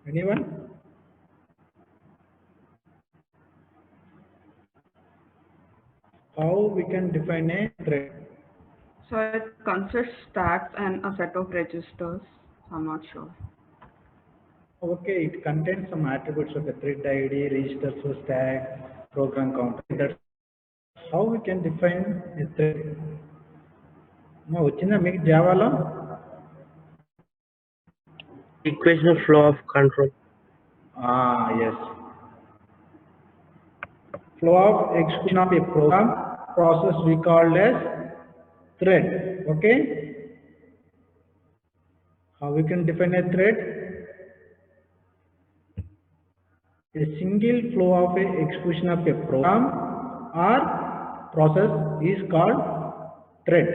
Anyone? How we can define a thread? So it consists stacks and a set of registers. I'm not sure. Okay, it contains some attributes of a thread ID, register, so stack, program counter. That's how we can define a thread. Now, వచ్చిందా మీకు జావాలో? Equation flow of control. Yes. Flow of execution of a program process we called as thread. Okay. How we can define a thread? A single flow of a execution of a program or process is called thread.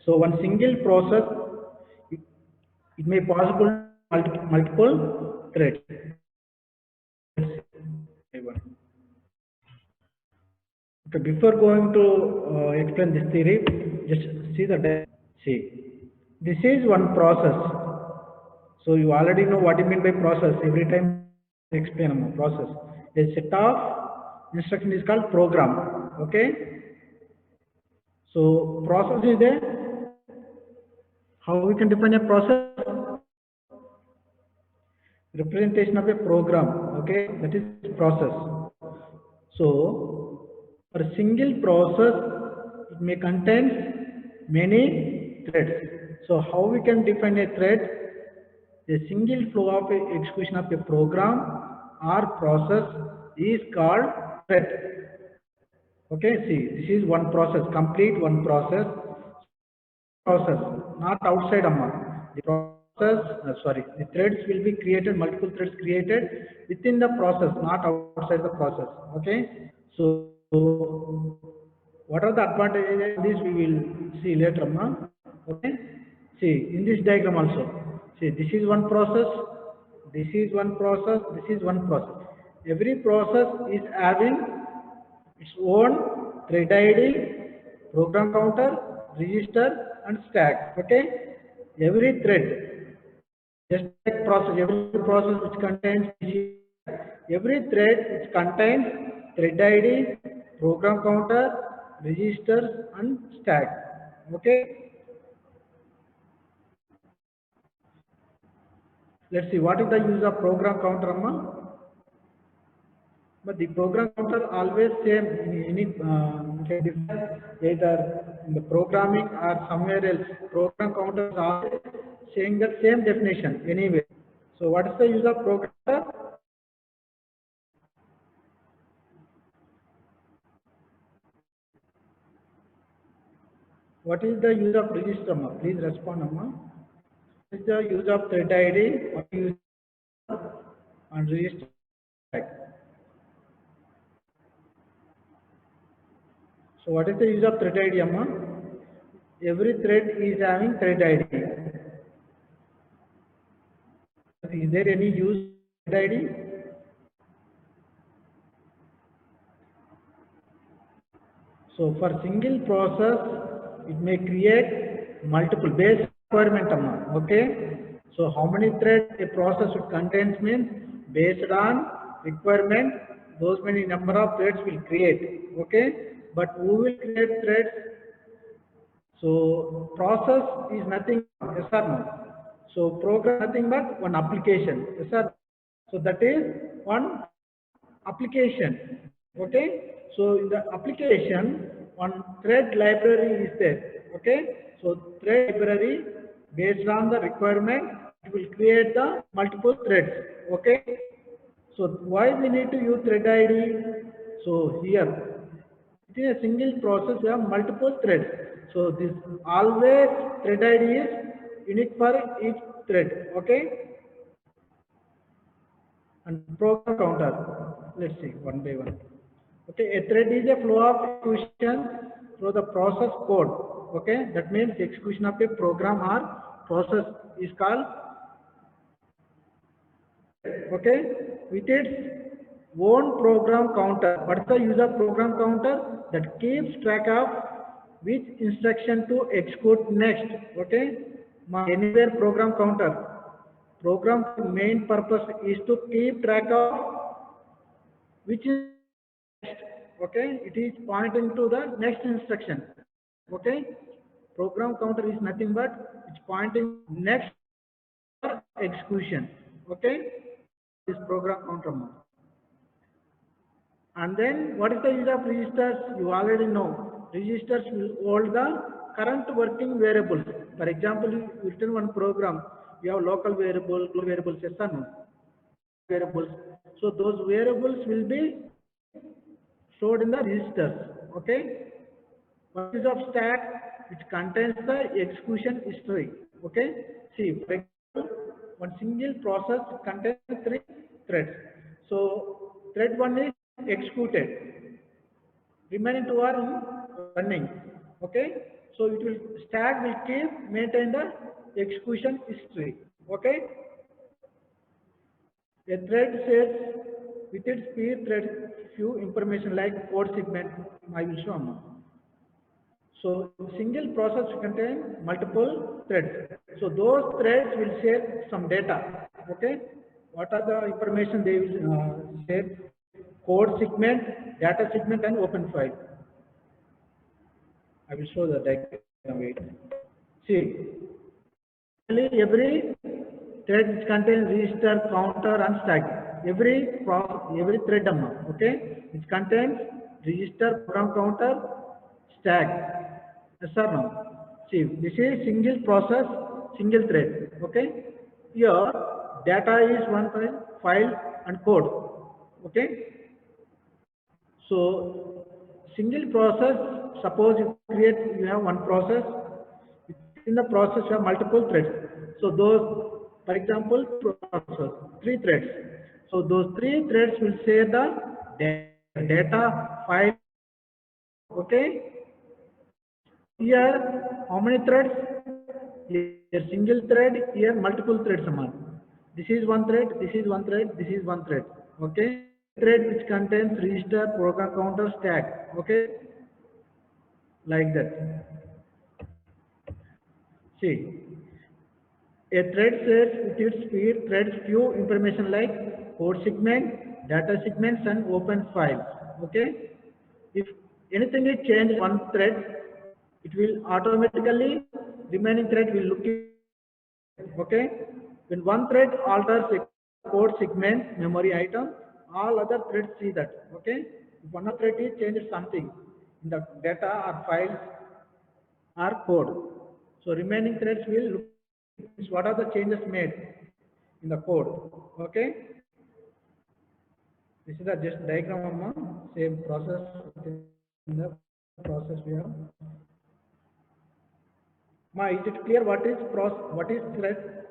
So one single process, it, it may possible multiple threads. Okay, before going to explain this theory, just see the see. This is one process. So you already know what you mean by process. Every time I explain about process. A set of instruction is called program. Okay. So process is there. How we can define a process? Representation of a program. Okay, that is process. So for a single process, it may contain many threads. So how we can define a thread? A single flow of execution of a program or process is called thread. Okay, see, this is one process, complete one process. Process, not outside Amma. The process, the threads will be created, multiple threads created within the process, not outside the process. Okay, so what are the advantages of this we will see later, Amma. Okay, see in this diagram also. See, this is one process, this is one process, this is one process. Every process is having its own thread ID, program counter, register and stack. Okay, every thread, just like process, every process which contains every thread which contains thread ID, program counter, register and stack. Okay, let's see what is the use of program counter, Amma. But the program counter always same in any can differ either in the programming or somewhere else. Program counters are saying the same definition anyway. So what is the use of program counter? What is the use of register, Amma? Please respond, Amma. What is the use of thread ID? What is and register? So what is the use of thread ID, Amma? Every thread is having thread ID. Is there any use of thread ID? So for single process, it may create multiple base requirement amount. Okay. So how many threads a process would contains means based on requirement, those many number of threads will create. Okay. But who will create threads? So process is nothing, yes or no? So program nothing but one application, yes or? So that is one application. Okay. So in the application, one thread library is there. Okay. So thread library based on the requirement, it will create the multiple threads. Okay. So why we need to use thread ID? So here it is a single process, we have multiple threads. So this always thread ID is unique for each thread. Okay. And program counter. Let's see one by one. Okay, a thread is a flow of execution through the process code. Okay, that means execution of a program or process is called. Okay, with its own program counter. What's the use of program counter? That keeps track of which instruction to execute next. Okay, my anywhere program counter. Program main purpose is to keep track of which is next. Okay, it is pointing to the next instruction. Okay, program counter is nothing but it's pointing next execution. Okay, this program counter mode. And then what is the use of registers? You already know. Registers will hold the current working variables. For example, you written one program, you have local variable, global variables, yes or no? Variables. So those variables will be stored in the registers. Okay. What is of stack? Which contains the execution history. Okay. See, for example, one single process contains three threads. So thread one is executed. Remaining two are running. Okay. So it will stack will keep maintain the execution history. Okay. A thread says with its peer thread few information like code segment I will show you. So single process contain multiple threads. So those threads will share some data. Okay. What are the information they will share? Code segment, data segment, and open file. I will show the diagram. Wait. See, every thread which contains register, counter, and stack. Every thread okay, which contains register, program counter, stack. Yes or no? See, this is single process, single thread. Okay. Here, data is one file and code. Okay. So, single process, suppose you have one process, in the process you have multiple threads. So those, for example, process, three threads. So those three threads will share the data file. Okay. Here, how many threads? Here single thread, here multiple threads. This is one thread, this is one thread, this is one thread. Okay. Thread which contains register, program counter, stack. Okay. Like that. See, a thread says with its speed threads few information like code segment, data segments, and open files. Okay. If anything is changed in one thread, it will automatically remaining thread will look it. Okay. When one thread alters a code segment, memory item, all other threads see that. Okay. If one thread is changed something in the data or files or code, so remaining threads will look what are the changes made in the code. Okay. This is the just diagram of same process in the process we have. Is it clear what is what is thread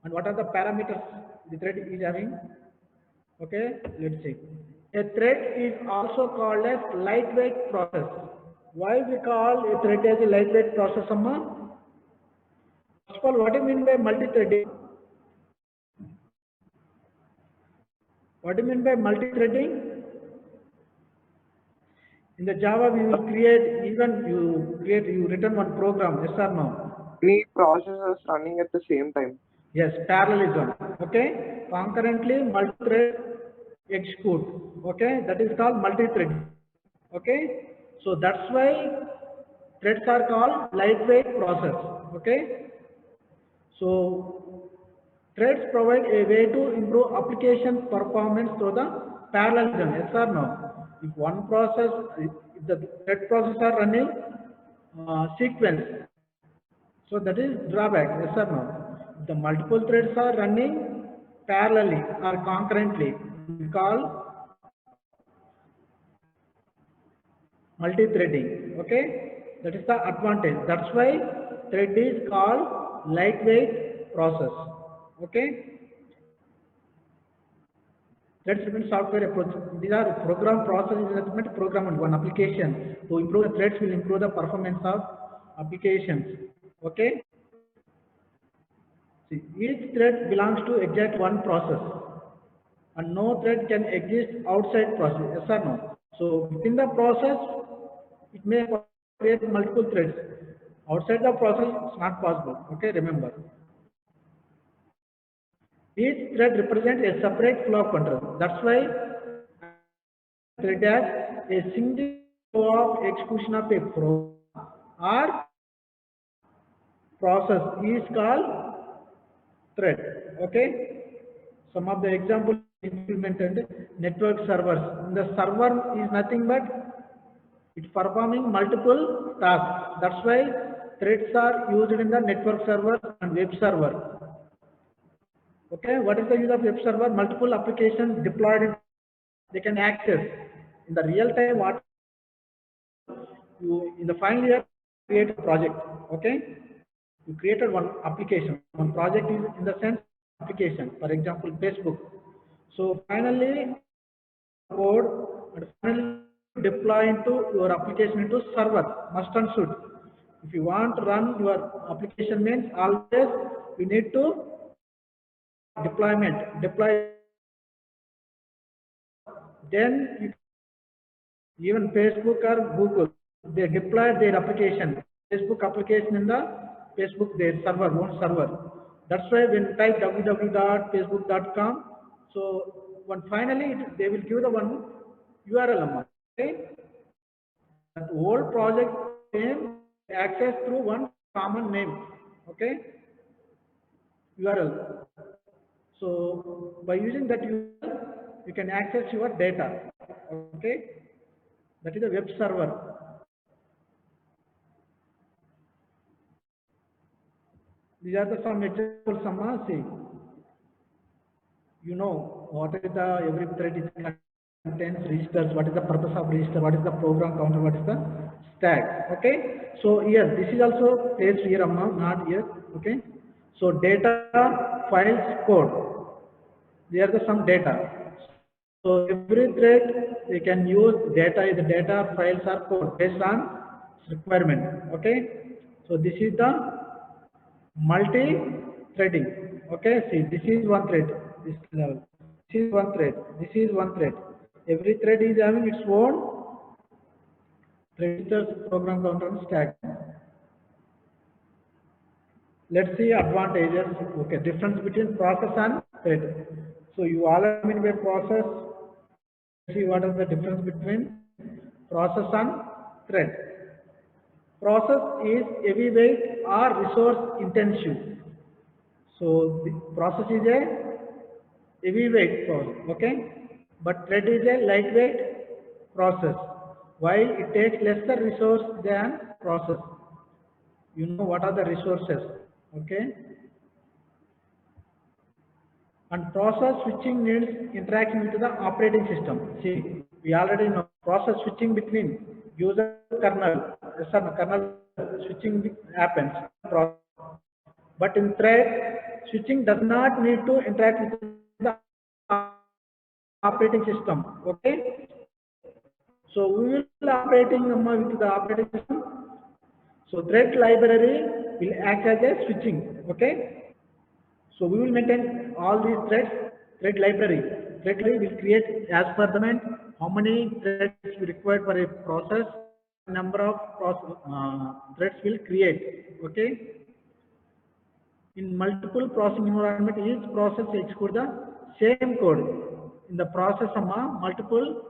and what are the parameters the thread is having? Okay, let's see. A thread is also called as lightweight process. Why we call a thread as a lightweight process, Amma? First of all, what do you mean by multi-threading? What do you mean by multi-threading? In the Java, we will create, even you written one program, yes or no? Many processes running at the same time. Yes, parallelism. Okay, concurrently multi-thread execute. Okay, that is called multi-thread. Okay, so that's why threads are called lightweight process. Okay, so threads provide a way to improve application performance through the parallelism. Yes or no? If one process, if the thread process are running sequence, so that is drawback. Yes or no? If the multiple threads are running parallelly or concurrently, we call multi-threading. Okay, that is the advantage. That's why thread is called lightweight process. Okay. Threads remain software approach. These are program processes that program and one application. To improve the threads will improve the performance of applications. Okay. See, each thread belongs to exact one process, and no thread can exist outside process. Yes or no? So within the process, it may create multiple threads. Outside the process, it's not possible. Okay, remember. Each thread represents a separate flow of control. That's why thread as a single flow of execution of a program or process is called thread. Okay. Some of the examples implemented network servers. The server is nothing but it's performing multiple tasks. That's why threads are used in the network server and web server. Okay, what is the use of web server? Multiple applications deployed, they can access in the real time what you in the final year create a project. Okay, you created one application. One project is in the sense application. For example, Facebook. So finally, code and finally deploy into your application into server. Must and should. If you want to run your application means always you need to deploy. Then you even Facebook or Google, they deploy their application, Facebook application in the Facebook, their server, own server. That's why when you type www.facebook.com, so when finally they will give the one URL. Okay? That whole project name access through one common name. Okay? URL. So by using that URL, you can access your data. Okay? That is a web server. These are the some examples. See, you know what is the every thread is contains registers. What is the purpose of register? What is the program counter? What is the stack? Okay. So here this is also placed here, Amma, not here. Okay. So data, files, code. They are the some data. So every thread they can use data is the data, files or code based on requirement. Okay. So this is the multi-threading. Okay, see, this is one thread, this level. This is one thread, this is one thread. Every thread is having its own registers, program counter, and stack. Let's see advantages. Okay, difference between process and thread. So you all have in a process. See what is the difference between process and thread. Process is heavyweight or resource intensive. So the process is a heavyweight process, okay? But thread is a lightweight process. While it takes lesser resource than process. You know what are the resources, okay? And process switching needs interaction with the operating system. See, we already know process switching between user kernel, kernel switching happens. But in thread, switching does not need to interact with the operating system. Okay. So we will operating with the operating system. So thread library will act as a switching. Okay. So we will maintain all these threads, thread library. Thread library will create as per the demand how many threads we required for a process, number of threads will create. Okay. In multiple processing environment, each process executes the same code. In the process of multiple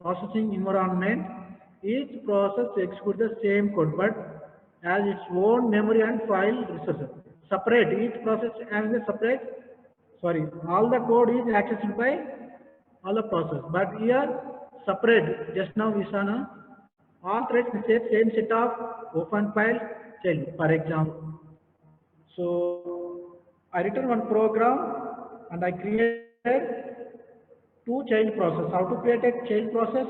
processing environment, each process executes the same code, but has its own memory and file resources. Separate, each process has a separate, sorry, all the code is accessed by all the process. But here, separate, just now we saw all threads share same set of open file child, for example. So I written one program and I created two child process. How to create a child process?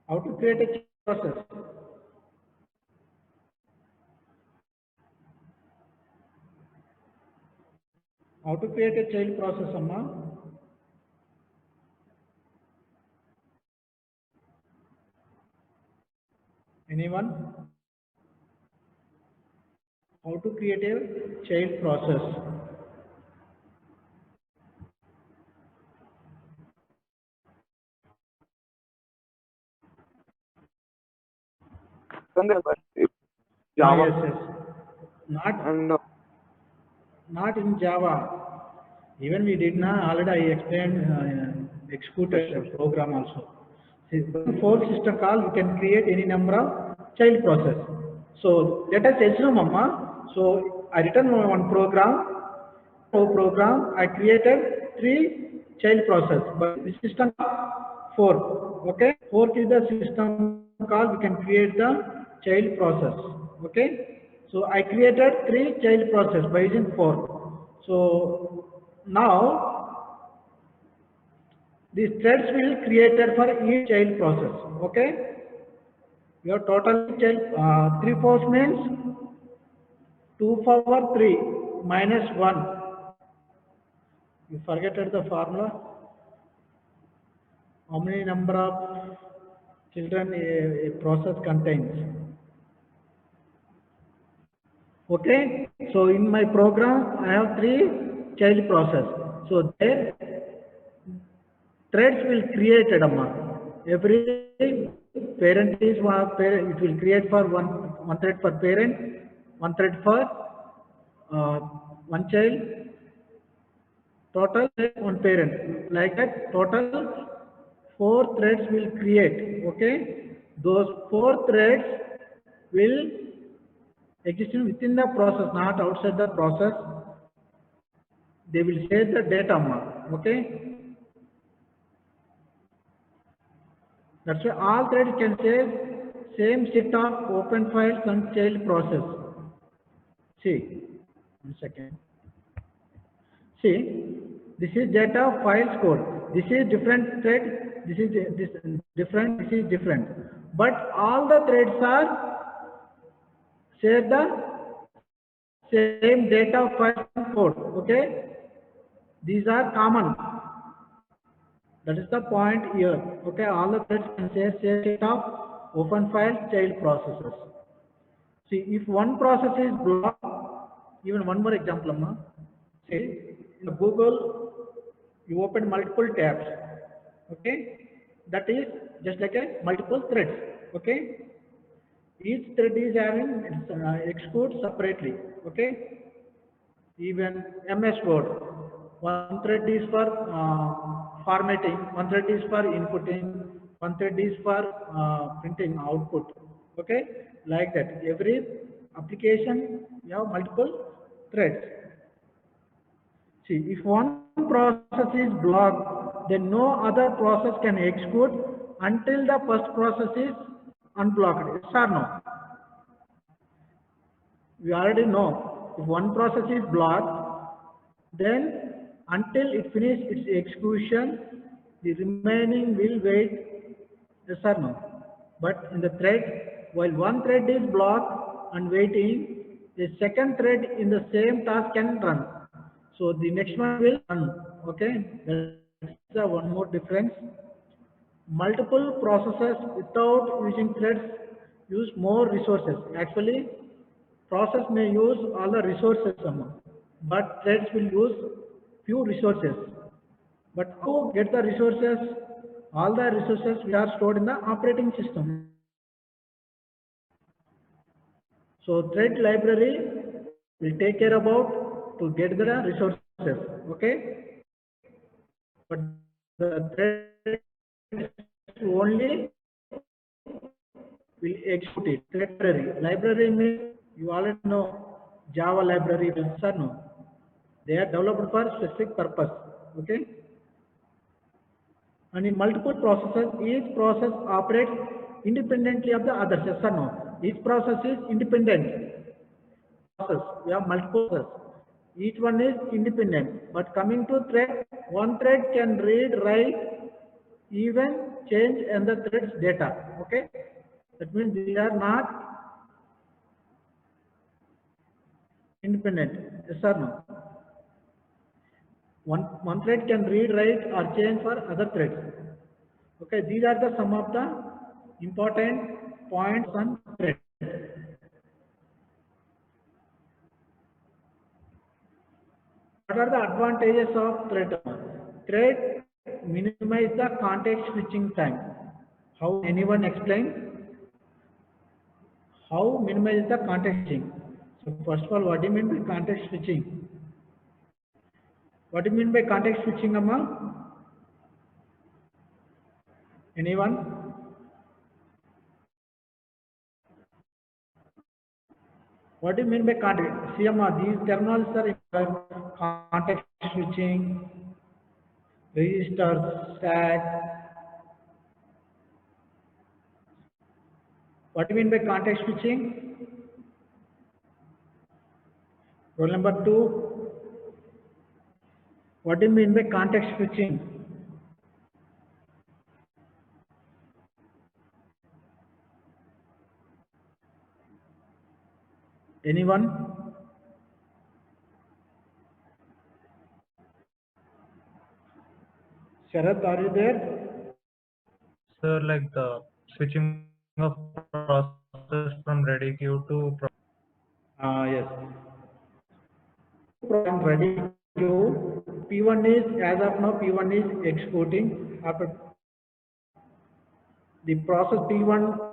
How to create a child process? How to create a child process, Amma? Anyone? How to create a child process? Sandhya, but Ah, Java yes, yes. Not and not in Java. Even we did not, already I explained, executed a program also. See, for system call, we can create any number of child process. So let us assume, Amma. So I written one program. Program, I created 3 child process, but the system 4. Okay, 4 is the system call. We can create the child process. Okay, so I created 3 child process by using 4. So now these threads will created for each child process. Okay, your total child 3 force means 2 power 3 minus 1. You forgetted the formula. How many number of children a process contains? Okay, so in my program I have 3 child process. So there threads will create Amma. Every parent is one parent, it will create for one thread for parent, one thread for uh, one child, total one parent. Like that, total 4 threads will create. Okay, those 4 threads will exist within the process, not outside the process. They will share the data. Okay, that's why all threads can share same set of open files and child process. See, 1 second. See, this is data files code. This is different thread. This is this different. This is different. But all the threads are share the same data file code. Okay, these are common. That is the point here. Okay, all the threads can share same set of open file child processes. See, if one process is blocked, even one more example, Amma. See, in Google, you open multiple tabs. Okay, that is just like a multiple threads. Okay, each thread is having its execute separately. Okay, even MS Word, one thread is for formatting, one thread is for inputting, one thread is for printing output. Okay, like that. Every application you have multiple threads. See, if one process is blocked, then no other process can execute until the first process is unblocked. Yes or no? We already know if one process is blocked, then until it finishes its execution, the remaining will wait. Yes or no? But in the thread, while one thread is blocked and waiting, the second thread in the same task can run. So the next one will run. Okay, that's the one more difference. Multiple processes without using threads use more resources. Actually, process may use all the resources, but threads will use few resources. But how get the resources? All the resources we are stored in the operating system. So thread library will take care about to get the resources. Okay, but the thread only will execute it. Library. Library means you already know Java library, yes or no? They are developed for specific purpose. Okay. And in multiple processes, each process operates independently of the others. Yes or no? Each process is independent. Process. We have multiple processes. Each one is independent. But coming to thread, one thread can read, write, even change and the thread's data. Okay. That means they are not independent. Yes or no? One thread can read, write or change for other threads. Okay, these are the some of the important points on thread. What are the advantages of thread? Thread minimize the context switching time. How anyone explain? How minimize the context switching? So first of all, what do you mean by context switching? What do you mean by context switching, Amma? Anyone? What do you mean by context? See, Amma, these terminals are in context switching, register, stack. What do you mean by context switching? Rule number 2. What do you mean by context switching? Anyone? Sharath, are you there? Sir, like the switching of process from ready queue to Yes. From ready queue, P1 is, as of now, P1 is executing. After the process P1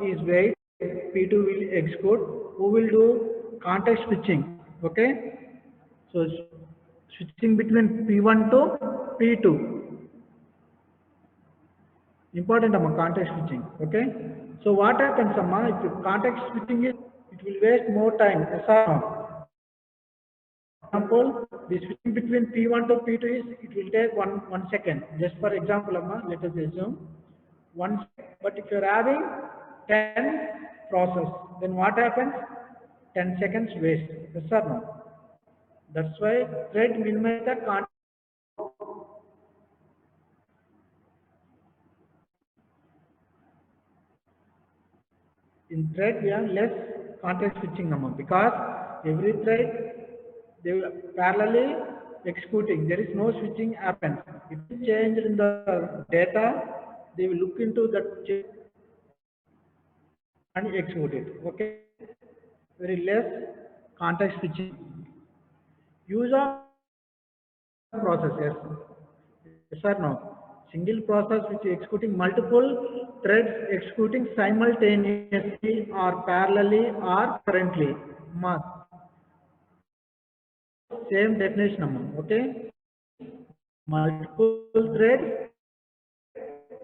is wait, P2 will execute. Who will do context switching? Okay. So switching between P1 to P2. Important among context switching. Okay. So what happens, Amma, if context switching is, it will waste more time. Yes or no? Example, the switching between P1 to P2 is, it will take one second. Just for example, Amma, let us assume 1 second. But if you're having 10 process, then what happens? 10 seconds waste. Yes or no? That's why thread minimize the context. In thread, we have less context switching amount because every thread they will parallelly executing. There is no switching happens. If it changed in the data, they will look into that change and execute it. Okay, very less context switching. Use of process, yes or no? Single process which is executing multiple threads executing simultaneously or parallelly or currently. Same definition, okay? Multiple threads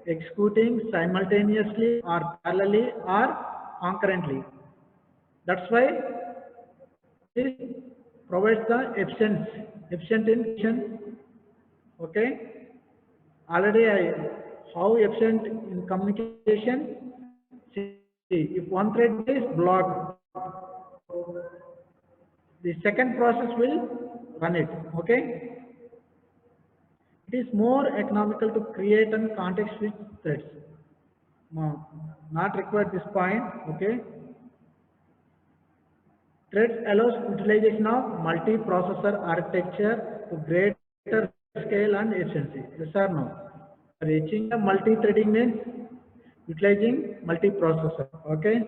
executing simultaneously or parallelly or concurrently. That's why this provides the efficient in communication. Okay. Already how efficient in communication. See, if one thread is blocked, the second process will run it. Okay. It is more economical to create and context switch threads. No, not required this point. Okay. Threads allows utilization of multi-processor architecture to greater scale and efficiency. Yes or no? Reaching the multi-threading means utilizing multi-processor. Okay.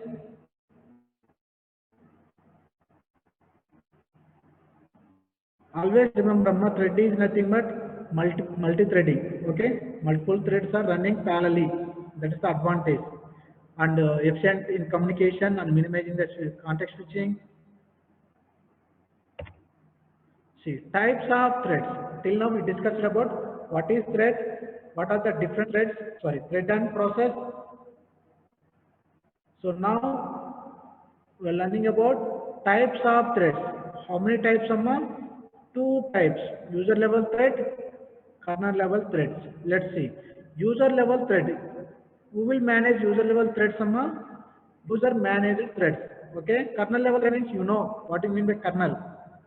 Always remember, thread is nothing but multi-threading. Okay. Multiple threads are running parallelly. That is the advantage. And efficient in communication and minimizing the context switching. See, types of threads. Till now we discussed about what is thread, what are the different threads, thread and process. So now we are learning about types of threads. How many types, Amma? 2 types, user level thread, kernel level threads. Let's see. User level thread. Who will manage user level threads, Amma? User managed threads. Okay. Kernel level means you know what you mean by kernel.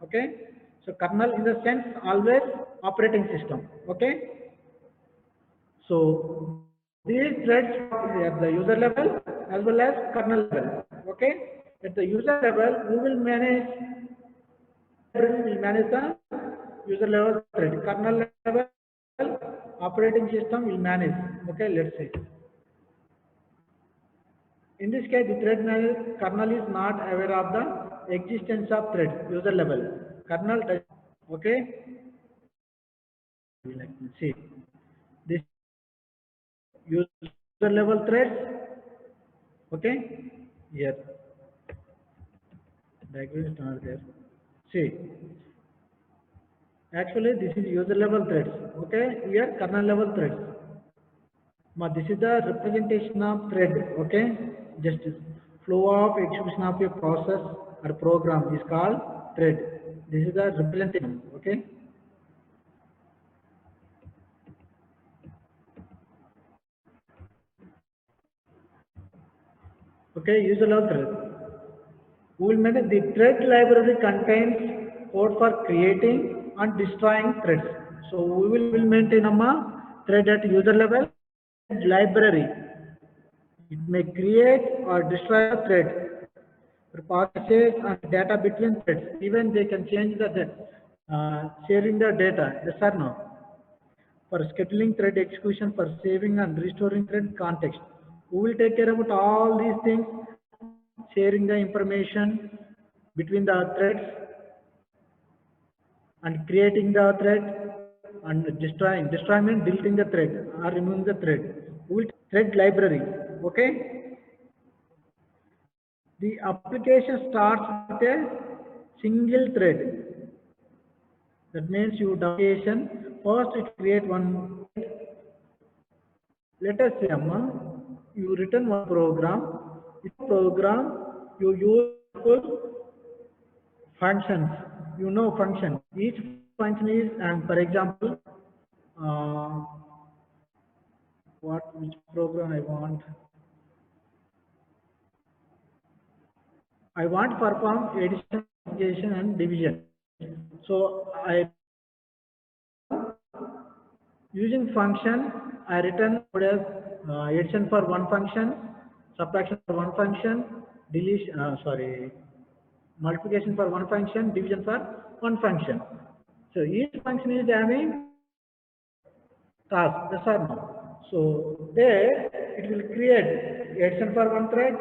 Okay. So kernel in the sense always operating system. Okay. So these threads are at the user level as well as kernel level. Okay. At the user level, who will manage the user level thread. Kernel level operating system will manage. Okay. Let's say. In this case, the thread manager kernel is not aware of the existence of thread user level. Kernel does. Okay. See this user level threads. Okay. Here diagram is not there. See Actually, this is user level threads. Okay, here kernel level threads. This is the representation of thread. Okay, just flow of execution of a process or program is called thread. This is the representation. Okay. Okay, user level thread. We will manage the thread library contains code for creating and destroying threads. So we will maintain a thread at user level library. It may create or destroy a thread, processes and data between threads. Even they can change the sharing the data. Yes or no? For scheduling thread execution, for saving and restoring thread context. We will take care about all these things, sharing the information between the threads and creating the thread and destroying. Destroying means deleting the thread or removing the thread. We will thread library. Okay. The application starts with a single thread. That means you application first it create one. Let us say, Amma, you written one program. This program you use functions. You know function. Each function is, and for example, uh, which program I want? I want to perform addition, multiplication, and division. So I using function I return as addition for one function, subtraction for one function, deletion. Multiplication for one function, division for one function. So each function is having task, yes or no? So there it will create addition for one thread,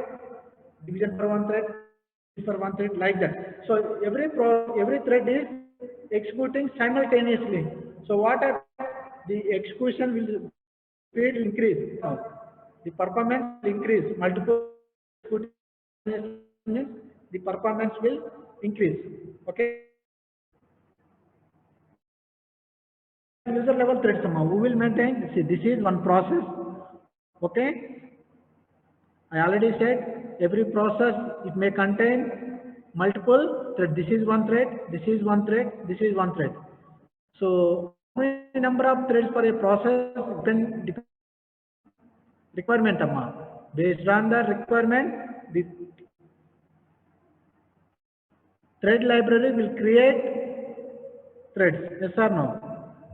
division for one thread, for one thread like that. So every thread is executing simultaneously. So what happens? The execution will speed increase. The performance will increase. Multiple means the performance will increase. Okay. User level thread somehow. We will maintain. See, this is one process. Okay. I already said every process it may contain multiple thread. This is one thread. This is one thread. This is one thread. So how many number of threads for a process depend requirement amma. Based on the requirement, the thread library will create threads. Yes or no?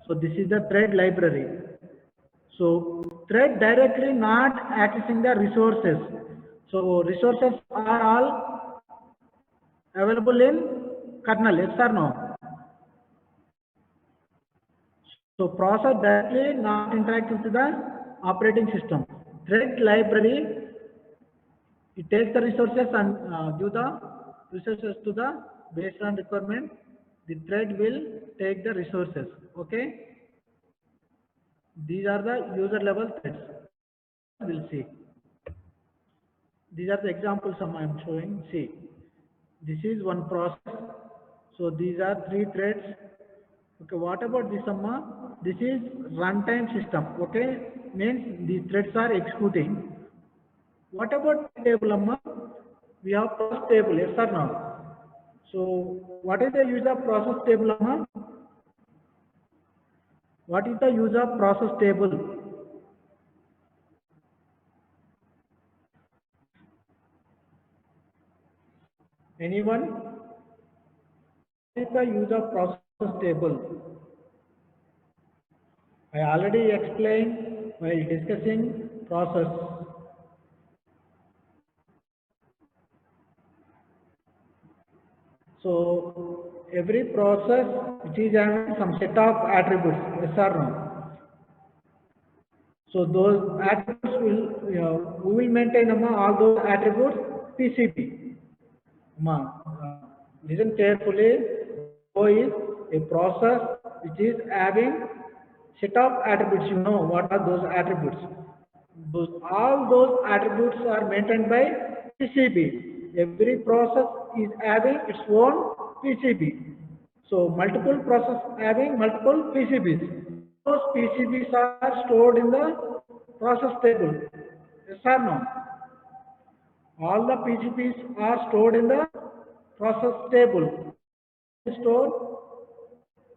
So this is the thread library. So thread directly not accessing the resources. So resources are all available in kernel. Yes or no? So process directly not interacting with the operating system. Thread library it takes the resources and give the resources to the based on requirement. The thread will take the resources. Okay. These are the user level threads. We'll see. These are the examples I am showing. See, this is one process. So these are three threads. Okay, what about this Amma? This is runtime system. Okay, means these threads are executing. What about table Amma? We have process table, yes or no? So what is the use of process table Amma? What is the use of process table? Anyone? What is the use of process table? I already explained while discussing process. So every process which is having some set of attributes, yes or no? So those attributes we will maintain all those attributes PCB. Listen carefully. O is a process which is having set of attributes. You know what are those attributes? All those attributes are maintained by PCB. Every process is having its own PCB. So multiple process having multiple PCBs. Those PCBs are stored in the process table. Yes or no? All the PCBs are stored in the process table. Stored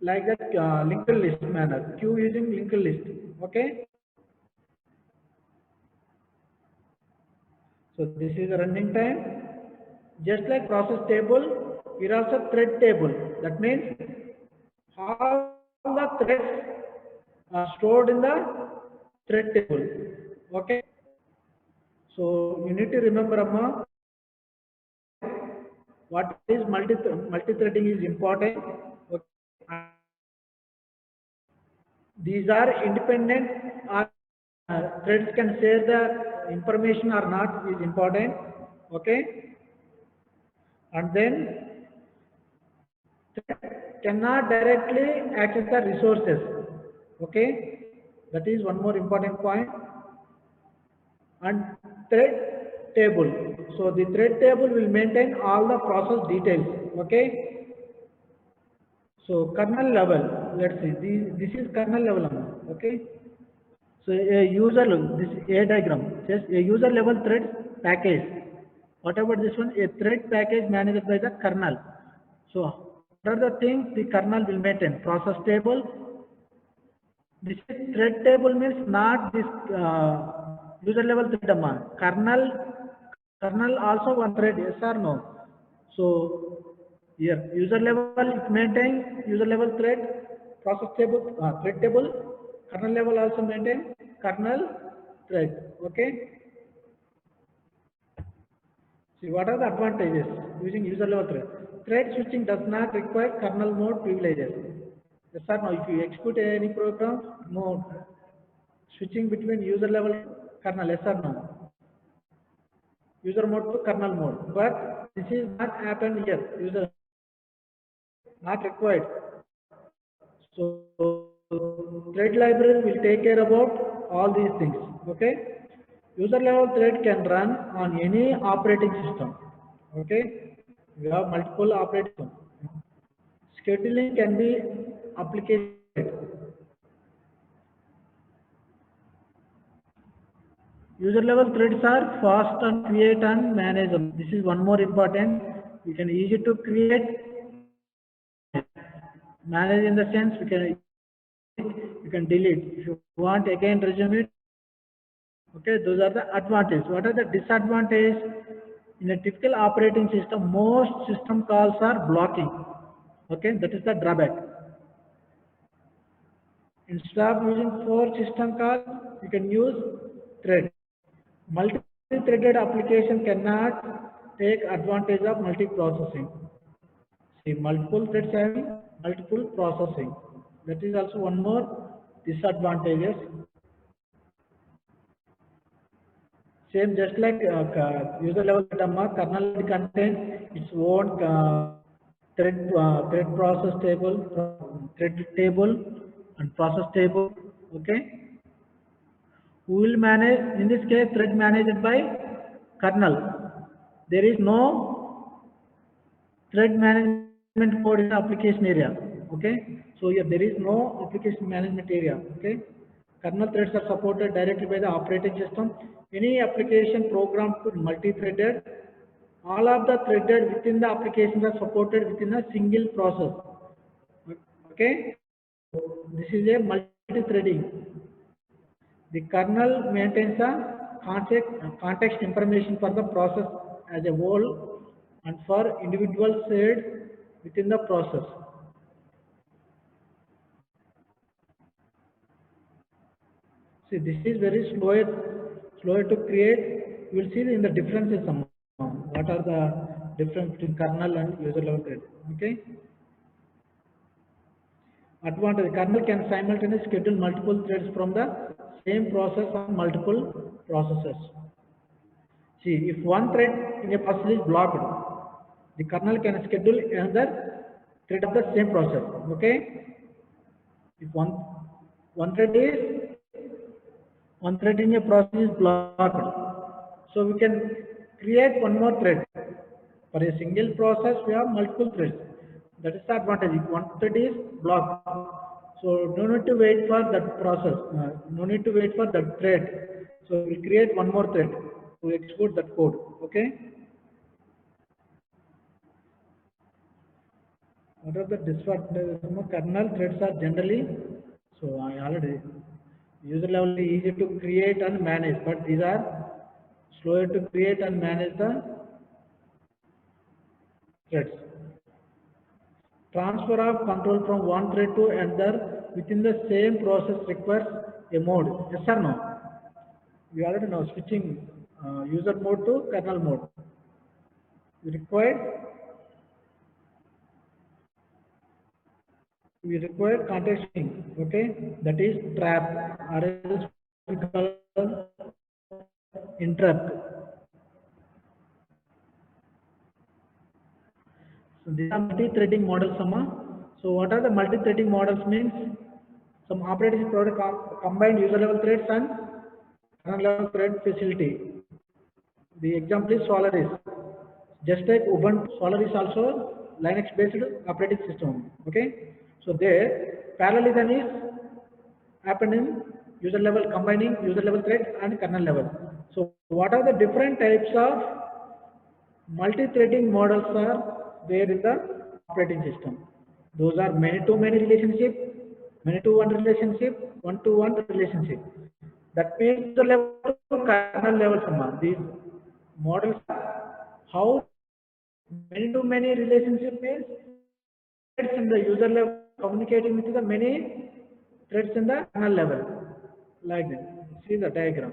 like that linked list manner. Queue using linked list. Okay. So this is the running time. Just like process table, here also thread table. That means all the threads are stored in the thread table. Okay. So you need to remember, Amma, what is multi-threading is important. Okay. These are independent or threads can share the information or not is important. Okay. And then cannot directly access the resources. Okay. That is one more important point. And thread table. So the thread table will maintain all the process details. Okay. So kernel level, let's see, this is kernel level. Okay. So a user, this A diagram says a user level thread package. What about this one? A thread package managed by the kernel. So what are the things the kernel will maintain? Process table. This is thread table means not this user level thread amount. Kernel also one thread, yes or no? So here user level it maintain user level thread, process table, thread table, kernel level also maintain kernel thread. Okay. See what are the advantages using user level thread? Thread switching does not require kernel mode privileges. Yes or no? If you execute any program mode, switching between user level kernel, yes or no? User mode to kernel mode. But this is not happened here. User not required. So thread library will take care about all these things. Okay. User level thread can run on any operating system. Okay. We have multiple operating systems. Scheduling can be applicated. User level threads are fast and create and manage them. This is one more important. You can easy to create, manage in the sense you can delete. If you want again resume it, okay, those are the advantages. What are the disadvantages? In a typical operating system, most system calls are blocking. Okay, that is the drawback. Instead of using 4 system calls, you can use thread. Multi-threaded application cannot take advantage of multiprocessing. See, multiple threads having multiple processing. That is also one more disadvantages. Same just like user level data, kernel contains its own thread process table, thread table, and process table. Okay, who will manage? In this case, thread managed by kernel. There is no thread management code in the application area. Okay, so here there is no application management area. Okay, kernel threads are supported directly by the operating system. Any application program to multi-threaded, all of the threaded within the applications are supported within a single process. Okay, this is a multi-threading. The kernel maintains a context information for the process as a whole and for individual thread within the process. See, this is very slower to create. You will see in the differences. What are the difference between kernel and user level thread? Okay. Advantage: kernel can simultaneously schedule multiple threads from the same process on multiple processes. See, if one thread in a process is blocked, the kernel can schedule another thread of the same process. Okay. If one thread is one thread in a process is blocked, so we can create one more thread. For a single process, we have multiple threads. That is the advantage. If one thread is blocked, so no need to wait for that process. No need to wait for that thread. So we create one more thread to execute that code. Okay. What are the disadvantages? Kernel threads are generally, so I already user level is easy to create and manage, but these are slower to create and manage the threads. Transfer of control from one thread to another within the same process requires a mode. Yes or no? We already know switching user mode to kernel mode. We require context switching. Okay, that is trap or else we call interrupt. So these are multi-threading models, Sama. So what are the multi-threading models means? Some operators provide combined user level threads and kernel level thread facility. The example is Solaris. Just like Ubuntu, Solaris also Linux based operating system. Okay. So there parallelism is happening user level, combining user level thread and kernel level. So what are the different types of multi-threading models are there in the operating system? Those are many-to-many relationship, many-to-one relationship, one-to-one relationship. That means the level to kernel level command. These models, how many-to-many relationship means threads in the user level communicating with the many threads in the kernel level. Like that. See the diagram.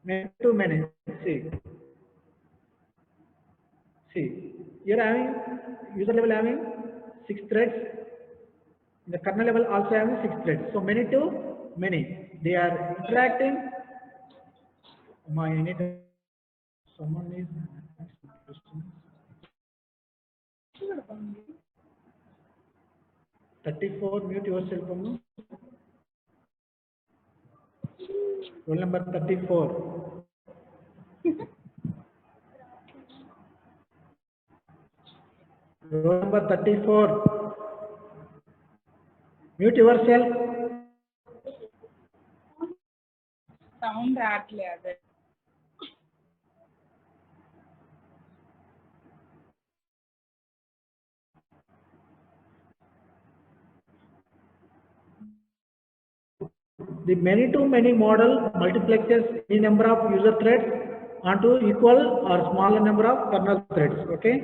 Many-to-many. See, here having user level having 6 threads, in the kernel level also having 6 threads. So many to many. They are interacting. My need someone is 34. Mute yourself. Roll number 34. Roll number 34. Mute yourself. Sound రావట్లేదు. The many-to-many model multiplexes any number of user threads onto equal or smaller number of kernel threads. Okay.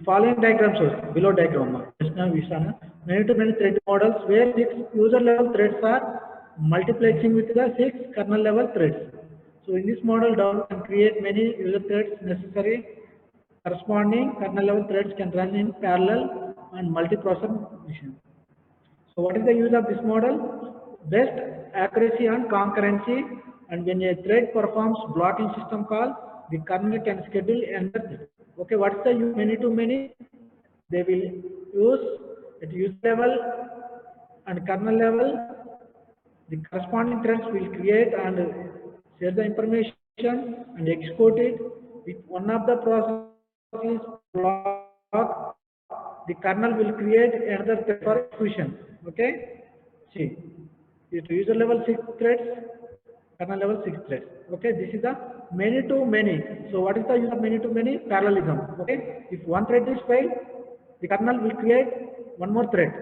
Following diagram shows below diagram. Just now we saw many-to-many thread models where 6 user level threads are multiplexing with the 6 kernel level threads. So in this model, down can create many user threads necessary. Corresponding kernel level threads can run in parallel and multi-processor machine. So what is the use of this model? Best accuracy and concurrency, and when a thread performs blocking system call, the kernel can schedule another thread. Okay, what is the use many to many? They will use at user level and kernel level, the corresponding threads will create and share the information and execute it. If one of the processes is blocked, the kernel will create another thread for execution. Okay? See, at user level 6 threads, kernel level 6 threads. Okay, this is the many to many. So what is the use of many to many? Parallelism. Okay, if one thread is failed, the kernel will create one more thread.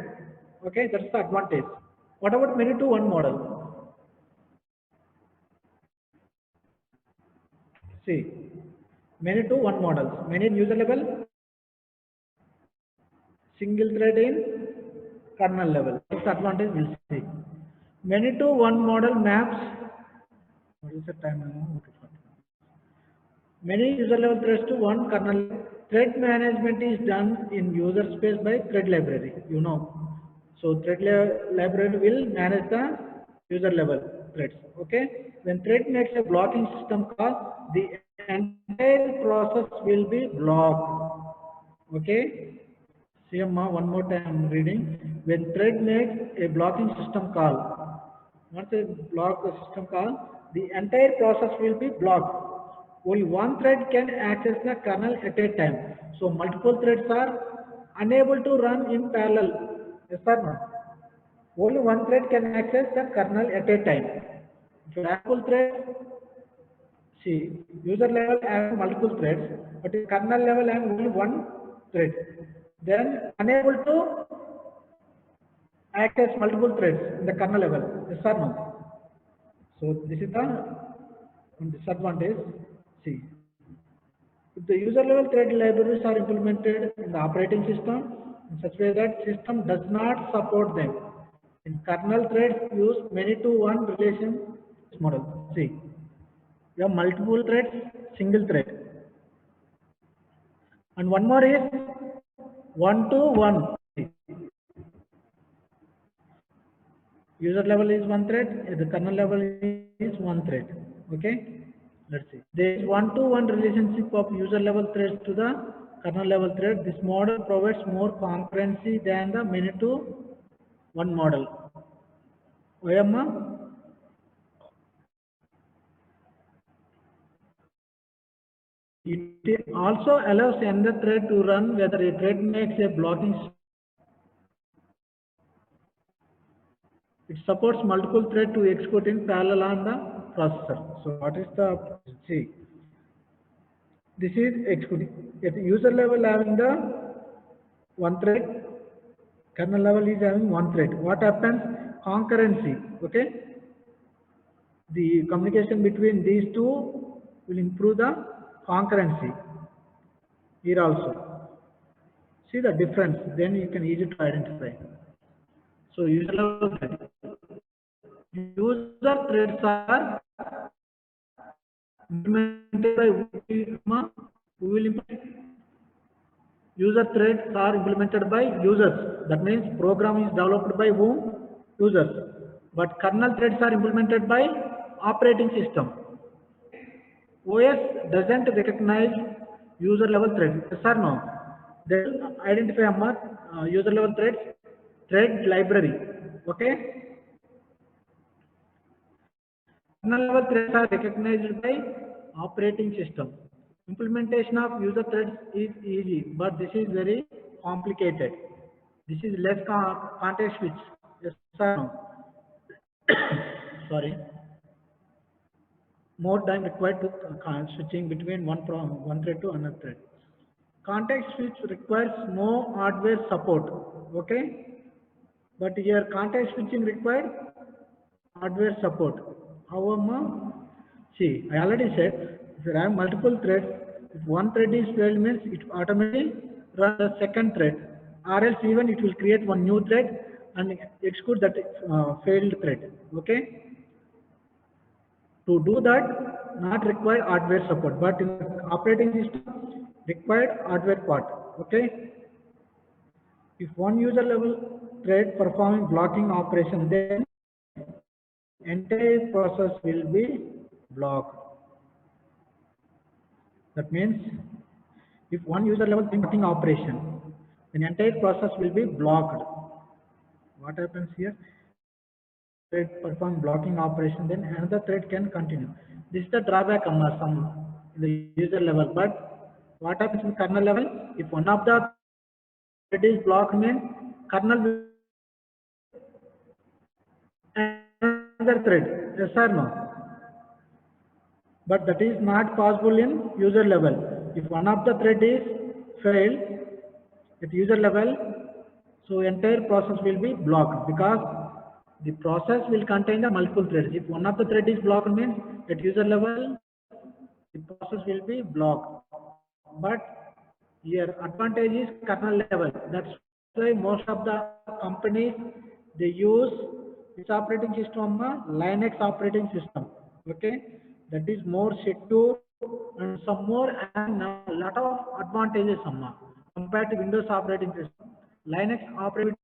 Okay, that's the advantage. What about many to one model? See, many to one models, many in user level, single thread in kernel level. This advantage we'll see. Many to one model maps. What is the time now? Okay, fine. Many user level threads to one kernel. Thread management is done in user space by thread library. You know. So thread library will manage the user level threads. Okay. When thread makes a blocking system call, the entire process will be blocked. Okay. See, one more time I'm reading. When thread makes a blocking system call, once a block the system call, the entire process will be blocked. only one thread can access the kernel at a time. So multiple threads are unable to run in parallel. Yes or no? Only one thread can access the kernel at a time. If you have multiple threads, see, user level having multiple threads, but in kernel level having only one thread. Then unable to access multiple threads in the kernel level. Yes or no? So this is the disadvantage. See, if the user level thread libraries are implemented in the operating system in such way that system does not support them, in kernel threads use many to one relation model. See, you have multiple threads, single thread, and one more is one to one. User level is one thread, the kernel level is one thread. Okay, let's see. There is one to one relationship of user level threads to the kernel level thread. This model provides more concurrency than the many to one model. Oyamma? It also allows another thread to run whether a thread makes a blocking. It supports multiple thread to execute in parallel on the processor. So what is the, see, this is executing at the user level having the one thread, kernel level is having one thread. What happens? Concurrency. Okay, the communication between these two will improve the concurrency. Here also, see the difference. Then you can easy to identify. So user level thread. User threads are implemented by who will implement. User threads are implemented by users. That means program is developed by whom? Users. But kernel threads are implemented by operating system. OS doesn't recognize user level threads. Yes or no? They will identify user level threads, thread library. Okay? Kernel level threads are recognized by operating system. Implementation of user threads is easy, but this is very complicated. This is less context switch. Yes or no? Sorry. More time required to switching between one thread to another thread. Context switch requires no hardware support. Okay, but here context switching required hardware support. However, see, I already said if you have multiple threads, if one thread is failed means it automatically runs the second thread, or else even it will create one new thread and execute that failed thread. Okay. To do that, not require hardware support, but in the operating system, required hardware part. Okay. If one user level thread performing blocking operation, then entire process will be blocked. That means if one user level blocking operation, then entire process will be blocked. What happens here? Thread perform blocking operation, then another thread can continue. This is the drawback some in the user level. But what happens in kernel level? If one of the thread is blocked, means kernel will another thread. Yes or no? But that is not possible in user level. If one of the thread is failed at user level, so entire process will be blocked because the process will contain the multiple threads. If one of the thread is blocked means at user level, the process will be blocked. But here advantage is kernel level. That's why most of the companies they use this operating system, Linux operating system. Okay, that is more secure and some more and a lot of advantages compared to Windows operating system. Linux operating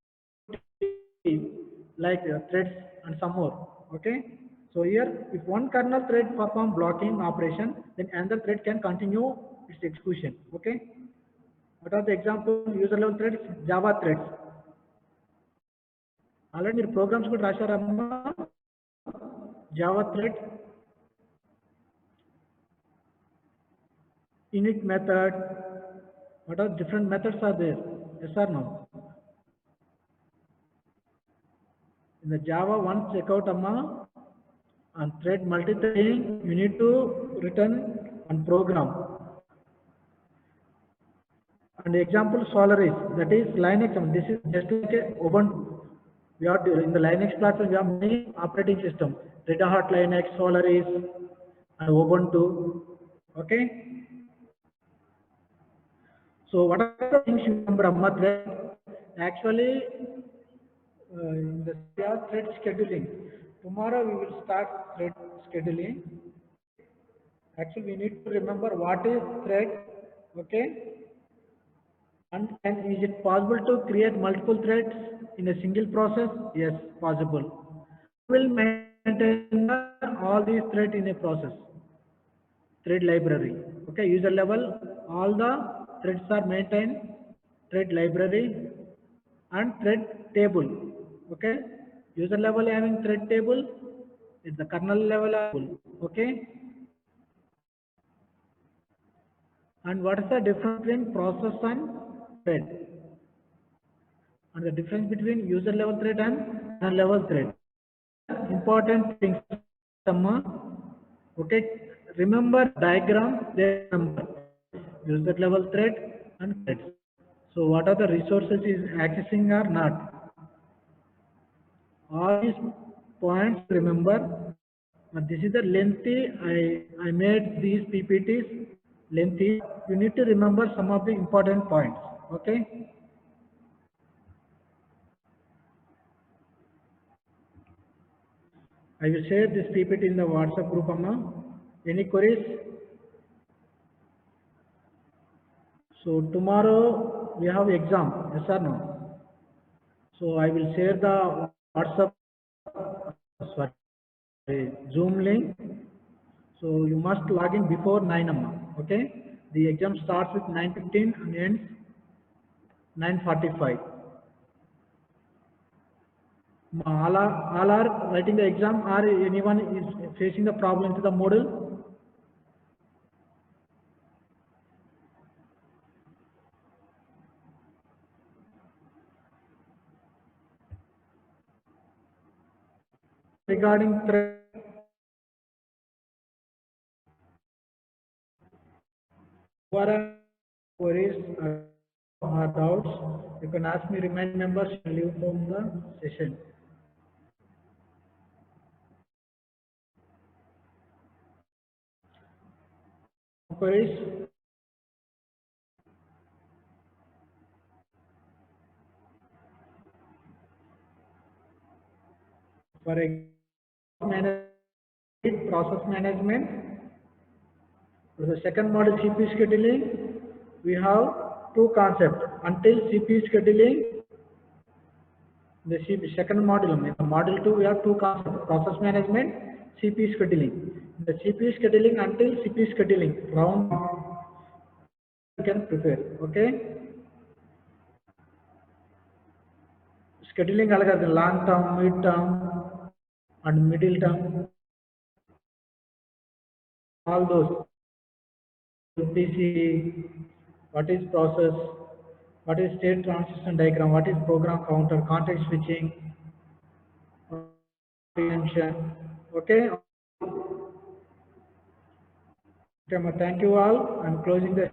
like threads and some more. Okay. So here, if one kernel thread perform blocking operation, then another thread can continue its execution. Okay. What are the example user level threads? Java threads. Already మీరు programs కూడా రాశారమ్మా Java thread. init method. What are different methods are there? Yes or no? In the Java, once check out Amma on thread multi-threading, you need to return one program. And the example Solaris, that is Linux. This is just like a Ubuntu. We are in the Linux platform. We have many operating system: Red Hat Linux, Solaris, and Ubuntu. Okay. So what are the things you remember, Amma thread? Actually, in the thread scheduling. Tomorrow we will start thread scheduling. Actually, we need to remember what is thread. Okay. And is it possible to create multiple threads in a single process? Yes, possible. We will maintain all these threads in a process. Thread library. Okay, user level, all the threads are maintained, thread library and thread table. Okay, user level having thread table, it's the kernel level table. Okay, and what is the difference between process and thread? And the difference between user level thread and kernel level thread. Important things, Amma. Okay, remember diagram, they remember user level thread and threads. So what are the resources is accessing or not? All these points remember. But this is the lengthy. I made these PPTs lengthy. You need to remember some of the important points. Okay. I will share this PPT in the WhatsApp group, Amma. Any queries? So tomorrow we have exam, yes or no? So I will share the WhatsApp, sorry, Zoom link. So you must log in before 9 Amma. Okay? The exam starts with 9:15 and ends 9:45. All are writing the exam, or anyone is facing the problem to the model? Regarding queries or doubts, you can ask me. Remind members to leave from the session. Queries? For process management. For the second model, CPU scheduling, we have two concepts. Until CPU scheduling, the second module, in the model 2, we have two concepts: process management, CPU scheduling. The CPU scheduling, until CPU scheduling round, you can prepare. Okay. Scheduling algorithm, long term, mid term, and middle term. All those. PC, what is process, what is state transition diagram, what is program counter, context switching, prevention. Okay. Okay, thank you all. I'm closing the